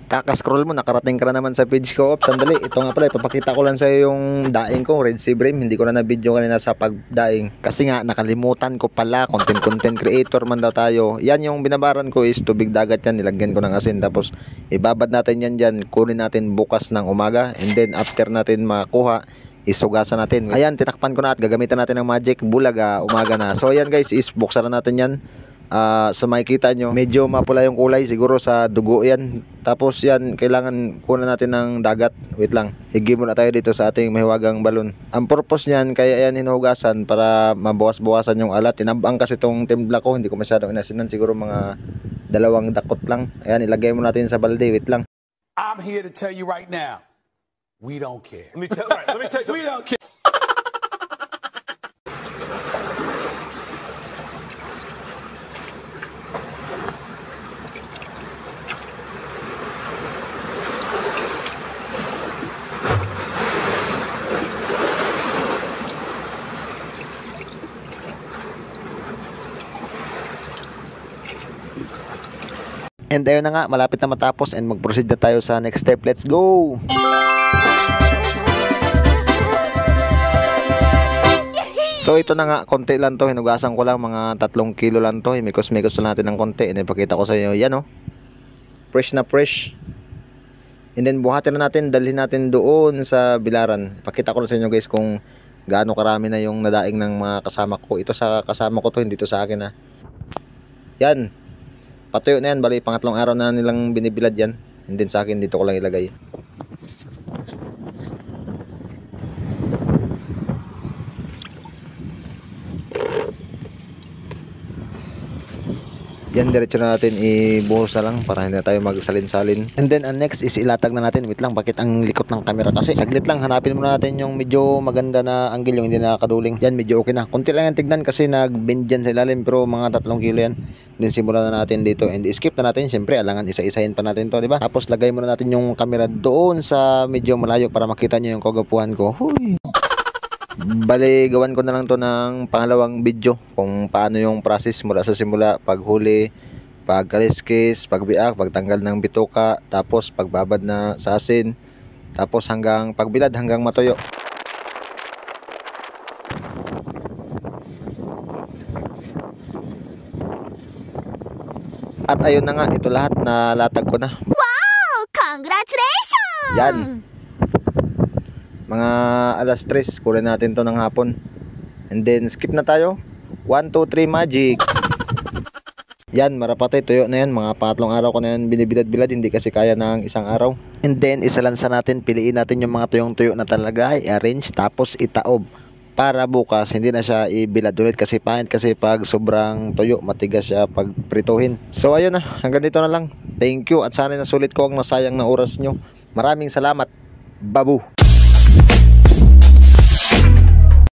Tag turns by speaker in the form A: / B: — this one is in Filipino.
A: Kaka-scroll mo, nakarating ka na naman sa page ko. Sandali, ito nga pala, ipapakita ko lang sa iyo yung daing ko, Red Sea Bream. Hindi ko na na-video kanina sa pagdaing. Kasi nga, nakalimutan ko pala, content creator man daw tayo. Yan yung binabaran ko is tubig dagat yan, nilagyan ko ng asin. Tapos, ibabad natin yan dyan, kunin natin bukas ng umaga. And then, after natin makuha, isugasan natin. Ayan, tinakpan ko na at gagamitan natin ng magic bulaga, umaga na. So, ayan guys, is buksan na natin yan. Sa makikita nyo, medyo mapula yung kulay, siguro sa dugo yan. Tapos yan, kailangan kunan natin ng dagat. Wait lang, higi muna tayo dito sa ating mahiwagang balon. Ang purpose nyan, kaya yan hinugasan para mabawas-bawasan yung alat. Tinabang kasi itong timpla ko, hindi ko masyadong inasinan, siguro mga 2 dakot lang. Ayan, ilagay mo natin sa balde, wait lang.
B: I'm here to tell you right now, we don't care.
C: Let me tell you
B: We don't care.
A: And ayun na nga, malapit na matapos and mag-proceed na tayo sa next step. Let's go! So ito na nga, konti lang to, hinugasan ko lang, mga 3 kilo lang to. Mikos-mikos lang natin ng konti. And ipakita ko sa inyo, yan oh. Fresh na fresh. And then buhatin na natin, dalhin natin doon sa bilaran. Ipakita ko na sa inyo guys kung gaano karami na yung nadaing ng mga kasama ko. Ito sa kasama ko to, hindi to sa akin ha. Yan. Patuyo na yan, bali pangatlong araw na nilang binibilad yan. And then sa akin dito ko lang ilagay. Yan, diretso na natin ibuhos na lang para hindi na tayo magsalin-salin. And then next is ilatag na natin. Wait lang, bakit ang likot ng camera kasi? Saglit lang, hanapin muna natin yung medyo maganda na angle, yung hindi nakakaduling. Yan, medyo okay na. Kunti lang yung tignan kasi nag-bend dyan sa ilalim, pero mga 3 kilo yan. Then simulan na natin dito and skip na natin. Siyempre, alangan isa-isahin pa natin to, di ba? Tapos lagay muna natin yung camera doon sa medyo malayo para makita nyo yung kagapuhan ko. Huy! Bali, gawan ko na lang to ng pangalawang video kung paano yung process mula sa simula, paghuli, pagkaliskis, pagbiak, pagtanggal ng bituka, tapos pagbabad na sa asin, tapos hanggang pagbilad, hanggang matuyo. At ayun na nga, ito lahat na latag ko na.
D: Wow! Congratulations!
A: Yan. Mga alas 3, kunin natin to ng hapon. And then skip na tayo. 1, 2, 3 magic. Yan, marapatay, tuyo na yan. Mga 3 araw ko na yan binibilad-bilad, hindi kasi kaya ng isang araw. And then isalansa natin, piliin natin yung mga tuyong-tuyo na talaga, i-arrange, tapos itaob. Para bukas hindi na siya ibilad ulit kasi pangit kasi pag sobrang tuyo, matigas siya pag prituhin. So ayun na, hanggang dito na lang. Thank you at sana nasulit ko ang nasayang na oras nyo. Maraming salamat. Babu!